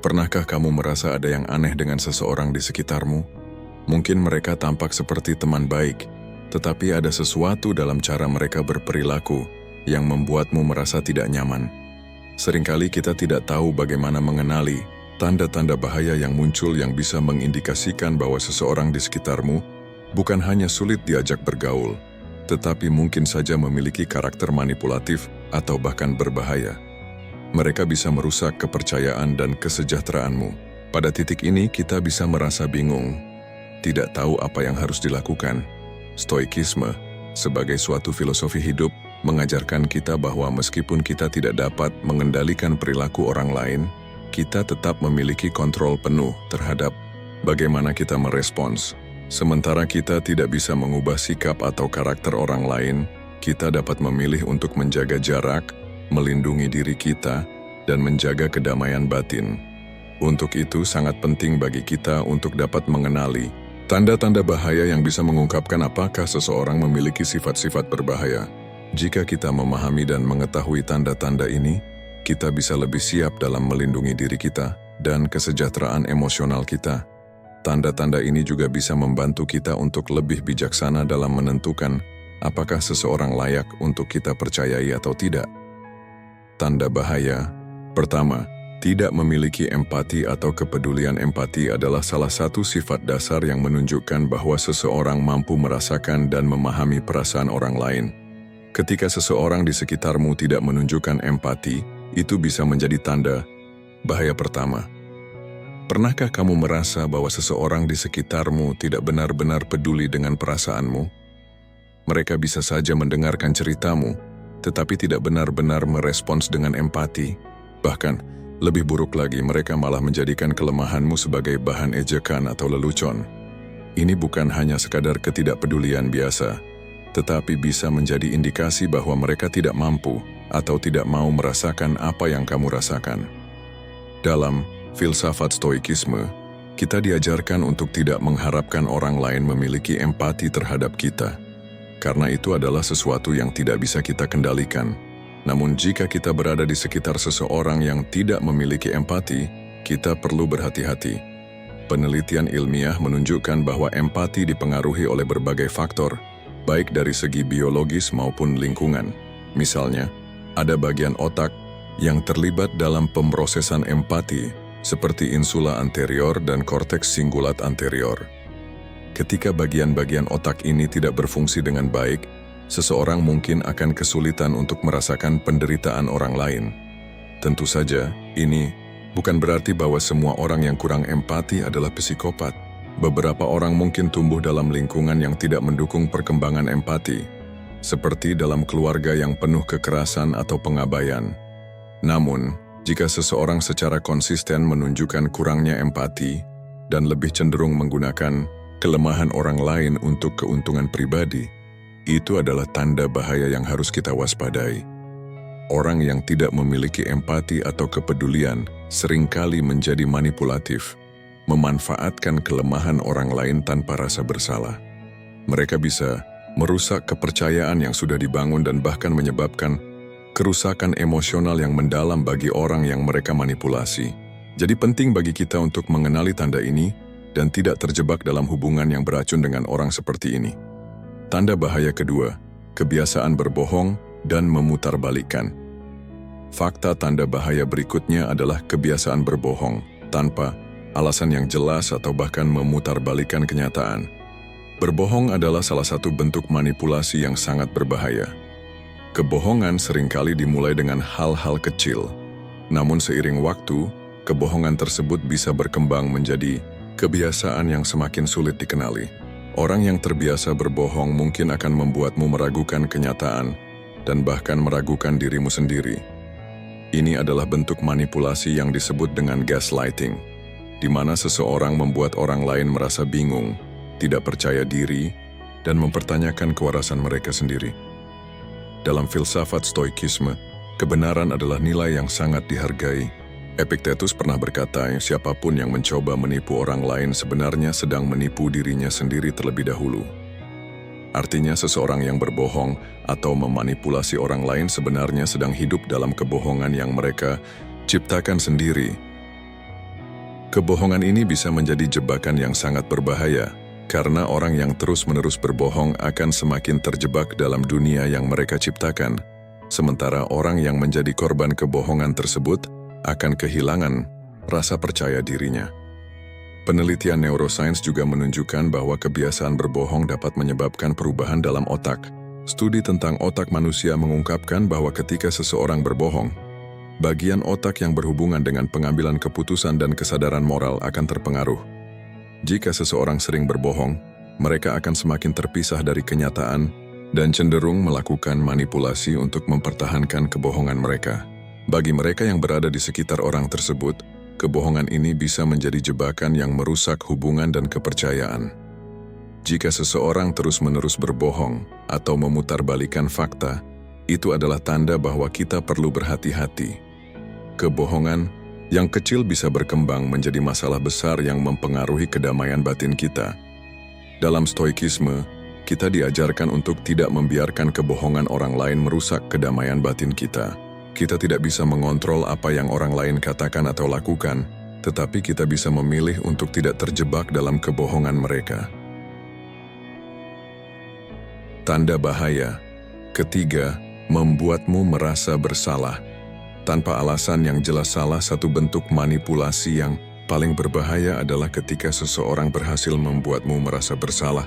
Pernahkah kamu merasa ada yang aneh dengan seseorang di sekitarmu? Mungkin mereka tampak seperti teman baik, tetapi ada sesuatu dalam cara mereka berperilaku yang membuatmu merasa tidak nyaman. Seringkali kita tidak tahu bagaimana mengenali tanda-tanda bahaya yang muncul yang bisa mengindikasikan bahwa seseorang di sekitarmu bukan hanya sulit diajak bergaul, tetapi mungkin saja memiliki karakter manipulatif atau bahkan berbahaya. Mereka bisa merusak kepercayaan dan kesejahteraanmu. Pada titik ini kita bisa merasa bingung, tidak tahu apa yang harus dilakukan. Stoikisme, sebagai suatu filosofi hidup, mengajarkan kita bahwa meskipun kita tidak dapat mengendalikan perilaku orang lain, kita tetap memiliki kontrol penuh terhadap bagaimana kita merespons. Sementara kita tidak bisa mengubah sikap atau karakter orang lain, kita dapat memilih untuk menjaga jarak, melindungi diri kita, dan menjaga kedamaian batin. Untuk itu sangat penting bagi kita untuk dapat mengenali tanda-tanda bahaya yang bisa mengungkapkan apakah seseorang memiliki sifat-sifat berbahaya. Jika kita memahami dan mengetahui tanda-tanda ini, kita bisa lebih siap dalam melindungi diri kita dan kesejahteraan emosional kita. Tanda-tanda ini juga bisa membantu kita untuk lebih bijaksana dalam menentukan apakah seseorang layak untuk kita percayai atau tidak. Tanda bahaya. Pertama, tidak memiliki empati atau kepedulian. Empati adalah salah satu sifat dasar yang menunjukkan bahwa seseorang mampu merasakan dan memahami perasaan orang lain. Ketika seseorang di sekitarmu tidak menunjukkan empati, itu bisa menjadi tanda bahaya pertama. Pernahkah kamu merasa bahwa seseorang di sekitarmu tidak benar-benar peduli dengan perasaanmu? Mereka bisa saja mendengarkan ceritamu, tetapi tidak benar-benar merespons dengan empati. Bahkan, lebih buruk lagi, mereka malah menjadikan kelemahanmu sebagai bahan ejekan atau lelucon. Ini bukan hanya sekadar ketidakpedulian biasa, tetapi bisa menjadi indikasi bahwa mereka tidak mampu atau tidak mau merasakan apa yang kamu rasakan. Dalam filsafat stoikisme, kita diajarkan untuk tidak mengharapkan orang lain memiliki empati terhadap kita, karena itu adalah sesuatu yang tidak bisa kita kendalikan. Namun jika kita berada di sekitar seseorang yang tidak memiliki empati, kita perlu berhati-hati. Penelitian ilmiah menunjukkan bahwa empati dipengaruhi oleh berbagai faktor, baik dari segi biologis maupun lingkungan. Misalnya, ada bagian otak yang terlibat dalam pemrosesan empati, seperti insula anterior dan korteks singulat anterior. Ketika bagian-bagian otak ini tidak berfungsi dengan baik, seseorang mungkin akan kesulitan untuk merasakan penderitaan orang lain. Tentu saja, ini bukan berarti bahwa semua orang yang kurang empati adalah psikopat. Beberapa orang mungkin tumbuh dalam lingkungan yang tidak mendukung perkembangan empati, seperti dalam keluarga yang penuh kekerasan atau pengabaian. Namun, jika seseorang secara konsisten menunjukkan kurangnya empati dan lebih cenderung menggunakan kelemahan orang lain untuk keuntungan pribadi, itu adalah tanda bahaya yang harus kita waspadai. Orang yang tidak memiliki empati atau kepedulian seringkali menjadi manipulatif, memanfaatkan kelemahan orang lain tanpa rasa bersalah. Mereka bisa merusak kepercayaan yang sudah dibangun dan bahkan menyebabkan kerusakan emosional yang mendalam bagi orang yang mereka manipulasi. Jadi penting bagi kita untuk mengenali tanda ini dan tidak terjebak dalam hubungan yang beracun dengan orang seperti ini. Tanda bahaya kedua, kebiasaan berbohong dan memutarbalikkan. Fakta tanda bahaya berikutnya adalah kebiasaan berbohong tanpa alasan yang jelas atau bahkan memutarbalikkan kenyataan. Berbohong adalah salah satu bentuk manipulasi yang sangat berbahaya. Kebohongan seringkali dimulai dengan hal-hal kecil. Namun seiring waktu, kebohongan tersebut bisa berkembang menjadi kebiasaan yang semakin sulit dikenali. Orang yang terbiasa berbohong mungkin akan membuatmu meragukan kenyataan dan bahkan meragukan dirimu sendiri. Ini adalah bentuk manipulasi yang disebut dengan gaslighting, di mana seseorang membuat orang lain merasa bingung, tidak percaya diri, dan mempertanyakan kewarasan mereka sendiri. Dalam filsafat stoikisme, kebenaran adalah nilai yang sangat dihargai. Epictetus pernah berkata, siapapun yang mencoba menipu orang lain sebenarnya sedang menipu dirinya sendiri terlebih dahulu. Artinya seseorang yang berbohong atau memanipulasi orang lain sebenarnya sedang hidup dalam kebohongan yang mereka ciptakan sendiri. Kebohongan ini bisa menjadi jebakan yang sangat berbahaya, karena orang yang terus-menerus berbohong akan semakin terjebak dalam dunia yang mereka ciptakan, sementara orang yang menjadi korban kebohongan tersebut akan kehilangan rasa percaya dirinya. Penelitian neuroscience juga menunjukkan bahwa kebiasaan berbohong dapat menyebabkan perubahan dalam otak. Studi tentang otak manusia mengungkapkan bahwa ketika seseorang berbohong, bagian otak yang berhubungan dengan pengambilan keputusan dan kesadaran moral akan terpengaruh. Jika seseorang sering berbohong, mereka akan semakin terpisah dari kenyataan dan cenderung melakukan manipulasi untuk mempertahankan kebohongan mereka. Bagi mereka yang berada di sekitar orang tersebut, kebohongan ini bisa menjadi jebakan yang merusak hubungan dan kepercayaan. Jika seseorang terus-menerus berbohong atau memutarbalikkan fakta, itu adalah tanda bahwa kita perlu berhati-hati. Kebohongan yang kecil bisa berkembang menjadi masalah besar yang mempengaruhi kedamaian batin kita. Dalam stoikisme, kita diajarkan untuk tidak membiarkan kebohongan orang lain merusak kedamaian batin kita. Kita tidak bisa mengontrol apa yang orang lain katakan atau lakukan, tetapi kita bisa memilih untuk tidak terjebak dalam kebohongan mereka. Tanda bahaya ketiga, membuatmu merasa bersalah. Tanpa alasan yang jelas, salah satu bentuk manipulasi yang paling berbahaya adalah ketika seseorang berhasil membuatmu merasa bersalah,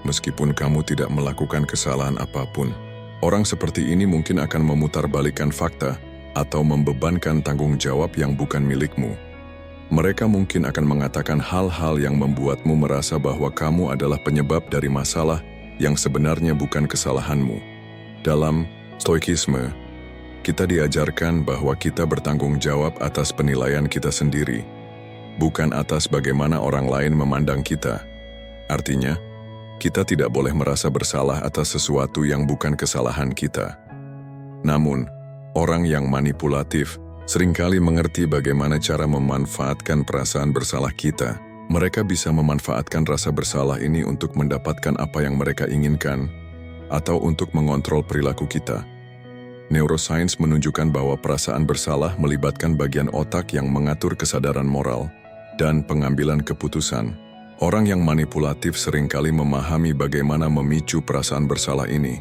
meskipun kamu tidak melakukan kesalahan apapun. Orang seperti ini mungkin akan memutarbalikkan fakta atau membebankan tanggung jawab yang bukan milikmu. Mereka mungkin akan mengatakan hal-hal yang membuatmu merasa bahwa kamu adalah penyebab dari masalah yang sebenarnya bukan kesalahanmu. Dalam stoikisme, kita diajarkan bahwa kita bertanggung jawab atas penilaian kita sendiri, bukan atas bagaimana orang lain memandang kita. Artinya, kita tidak boleh merasa bersalah atas sesuatu yang bukan kesalahan kita. Namun, orang yang manipulatif seringkali mengerti bagaimana cara memanfaatkan perasaan bersalah kita. Mereka bisa memanfaatkan rasa bersalah ini untuk mendapatkan apa yang mereka inginkan, atau untuk mengontrol perilaku kita. Neuroscience menunjukkan bahwa perasaan bersalah melibatkan bagian otak yang mengatur kesadaran moral dan pengambilan keputusan. Orang yang manipulatif seringkali memahami bagaimana memicu perasaan bersalah ini,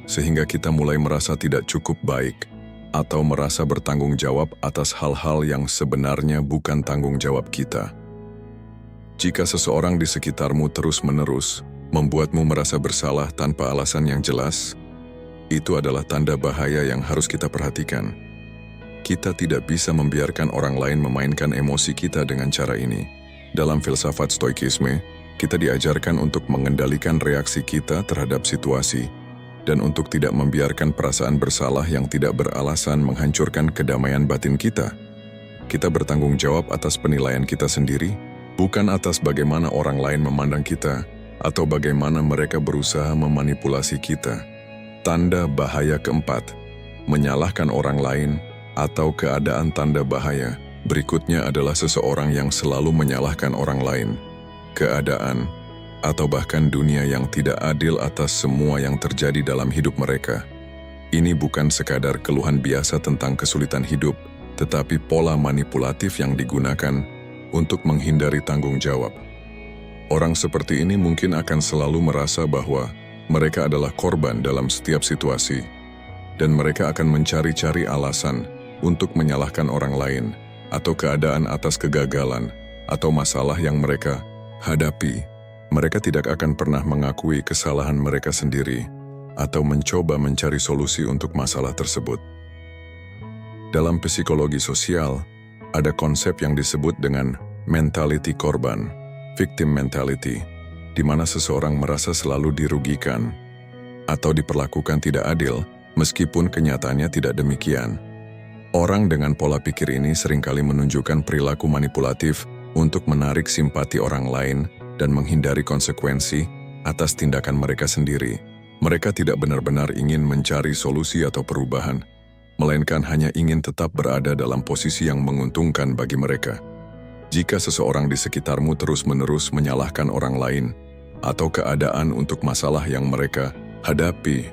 sehingga kita mulai merasa tidak cukup baik atau merasa bertanggung jawab atas hal-hal yang sebenarnya bukan tanggung jawab kita. Jika seseorang di sekitarmu terus-menerus membuatmu merasa bersalah tanpa alasan yang jelas, itu adalah tanda bahaya yang harus kita perhatikan. Kita tidak bisa membiarkan orang lain memainkan emosi kita dengan cara ini. Dalam filsafat stoikisme, kita diajarkan untuk mengendalikan reaksi kita terhadap situasi dan untuk tidak membiarkan perasaan bersalah yang tidak beralasan menghancurkan kedamaian batin kita. Kita bertanggung jawab atas penilaian kita sendiri, bukan atas bagaimana orang lain memandang kita atau bagaimana mereka berusaha memanipulasi kita. Tanda bahaya keempat, menyalahkan orang lain atau keadaan. Tanda bahaya berikutnya adalah seseorang yang selalu menyalahkan orang lain, keadaan, atau bahkan dunia yang tidak adil atas semua yang terjadi dalam hidup mereka. Ini bukan sekadar keluhan biasa tentang kesulitan hidup, tetapi pola manipulatif yang digunakan untuk menghindari tanggung jawab. Orang seperti ini mungkin akan selalu merasa bahwa mereka adalah korban dalam setiap situasi, dan mereka akan mencari-cari alasan untuk menyalahkan orang lain atau keadaan atas kegagalan atau masalah yang mereka hadapi. Mereka tidak akan pernah mengakui kesalahan mereka sendiri atau mencoba mencari solusi untuk masalah tersebut. Dalam psikologi sosial, ada konsep yang disebut dengan mentality korban, victim mentality, di mana seseorang merasa selalu dirugikan atau diperlakukan tidak adil, meskipun kenyataannya tidak demikian. Orang dengan pola pikir ini seringkali menunjukkan perilaku manipulatif untuk menarik simpati orang lain dan menghindari konsekuensi atas tindakan mereka sendiri. Mereka tidak benar-benar ingin mencari solusi atau perubahan, melainkan hanya ingin tetap berada dalam posisi yang menguntungkan bagi mereka. Jika seseorang di sekitarmu terus-menerus menyalahkan orang lain atau keadaan untuk masalah yang mereka hadapi,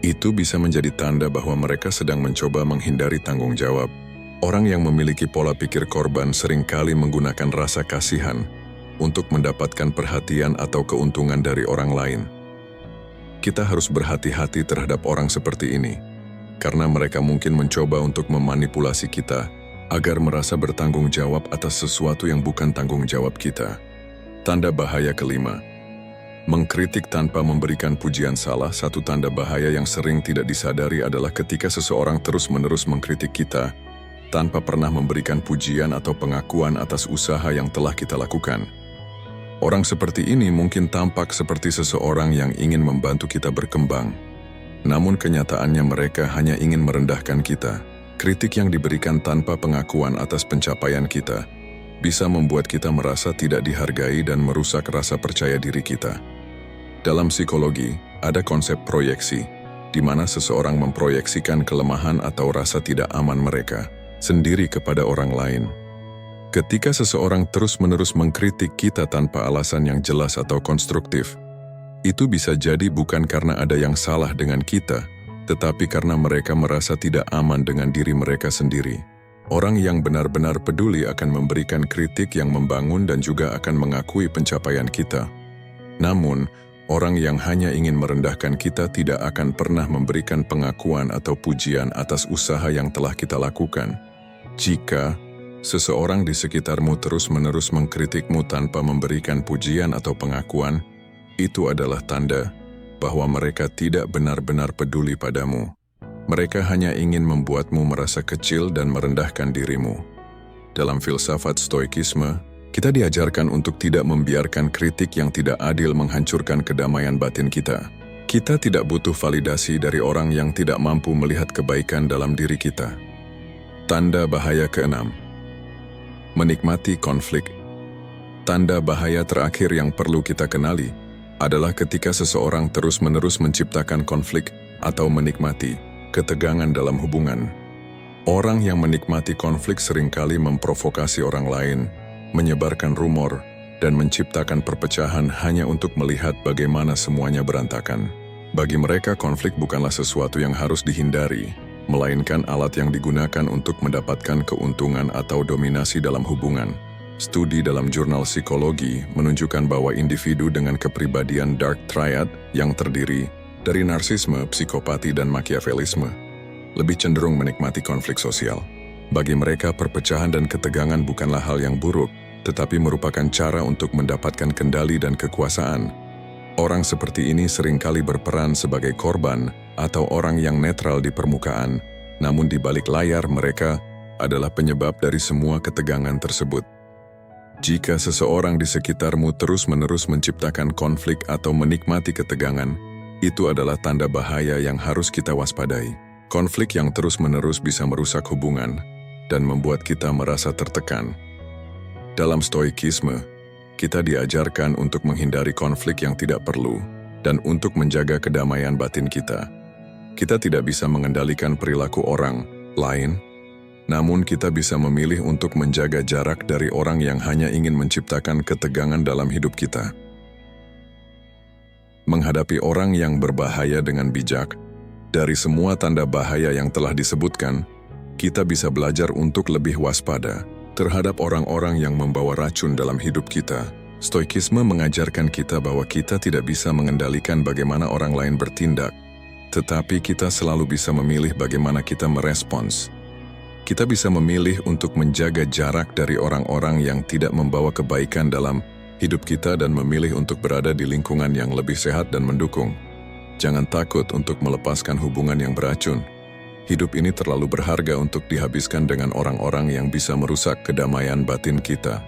itu bisa menjadi tanda bahwa mereka sedang mencoba menghindari tanggung jawab Orang yang memiliki pola pikir korban seringkali menggunakan rasa kasihan untuk mendapatkan perhatian atau keuntungan dari orang lain. Kita harus berhati-hati terhadap orang seperti ini, karena mereka mungkin mencoba untuk memanipulasi kita agar merasa bertanggung jawab atas sesuatu yang bukan tanggung jawab kita. Tanda bahaya kelima, mengkritik tanpa memberikan pujian. Salah satu tanda bahaya yang sering tidak disadari adalah ketika seseorang terus-menerus mengkritik kita tanpa pernah memberikan pujian atau pengakuan atas usaha yang telah kita lakukan. Orang seperti ini mungkin tampak seperti seseorang yang ingin membantu kita berkembang, namun kenyataannya mereka hanya ingin merendahkan kita. Kritik yang diberikan tanpa pengakuan atas pencapaian kita bisa membuat kita merasa tidak dihargai dan merusak rasa percaya diri kita. Dalam psikologi, ada konsep proyeksi, di mana seseorang memproyeksikan kelemahan atau rasa tidak aman mereka sendiri kepada orang lain. Ketika seseorang terus-menerus mengkritik kita tanpa alasan yang jelas atau konstruktif, itu bisa jadi bukan karena ada yang salah dengan kita, tetapi karena mereka merasa tidak aman dengan diri mereka sendiri. Orang yang benar-benar peduli akan memberikan kritik yang membangun dan juga akan mengakui pencapaian kita. Namun, orang yang hanya ingin merendahkan kita tidak akan pernah memberikan pengakuan atau pujian atas usaha yang telah kita lakukan. Jika seseorang di sekitarmu terus-menerus mengkritikmu tanpa memberikan pujian atau pengakuan, itu adalah tanda bahwa mereka tidak benar-benar peduli padamu. Mereka hanya ingin membuatmu merasa kecil dan merendahkan dirimu. Dalam filsafat Stoikisme, kita diajarkan untuk tidak membiarkan kritik yang tidak adil menghancurkan kedamaian batin kita. Kita tidak butuh validasi dari orang yang tidak mampu melihat kebaikan dalam diri kita. Tanda bahaya keenam, menikmati konflik. Tanda bahaya terakhir yang perlu kita kenali adalah ketika seseorang terus-menerus menciptakan konflik atau menikmati ketegangan dalam hubungan. Orang yang menikmati konflik seringkali memprovokasi orang lain, menyebarkan rumor, dan menciptakan perpecahan hanya untuk melihat bagaimana semuanya berantakan. Bagi mereka, konflik bukanlah sesuatu yang harus dihindari, melainkan alat yang digunakan untuk mendapatkan keuntungan atau dominasi dalam hubungan. Studi dalam jurnal psikologi menunjukkan bahwa individu dengan kepribadian dark triad yang terdiri dari narsisme, psikopati, dan makiavelisme lebih cenderung menikmati konflik sosial. Bagi mereka, perpecahan dan ketegangan bukanlah hal yang buruk, tetapi merupakan cara untuk mendapatkan kendali dan kekuasaan. Orang seperti ini seringkali berperan sebagai korban atau orang yang netral di permukaan, namun di balik layar mereka adalah penyebab dari semua ketegangan tersebut. Jika seseorang di sekitarmu terus-menerus menciptakan konflik atau menikmati ketegangan, itu adalah tanda bahaya yang harus kita waspadai. Konflik yang terus-menerus bisa merusak hubungan dan membuat kita merasa tertekan. Dalam Stoikisme, kita diajarkan untuk menghindari konflik yang tidak perlu dan untuk menjaga kedamaian batin kita. Kita tidak bisa mengendalikan perilaku orang lain, namun kita bisa memilih untuk menjaga jarak dari orang yang hanya ingin menciptakan ketegangan dalam hidup kita. Menghadapi orang yang berbahaya dengan bijak, dari semua tanda bahaya yang telah disebutkan, kita bisa belajar untuk lebih waspada terhadap orang-orang yang membawa racun dalam hidup kita. Stoikisme mengajarkan kita bahwa kita tidak bisa mengendalikan bagaimana orang lain bertindak, tetapi kita selalu bisa memilih bagaimana kita merespons. Kita bisa memilih untuk menjaga jarak dari orang-orang yang tidak membawa kebaikan dalam hidup kita dan memilih untuk berada di lingkungan yang lebih sehat dan mendukung. Jangan takut untuk melepaskan hubungan yang beracun. Hidup ini terlalu berharga untuk dihabiskan dengan orang-orang yang bisa merusak kedamaian batin kita.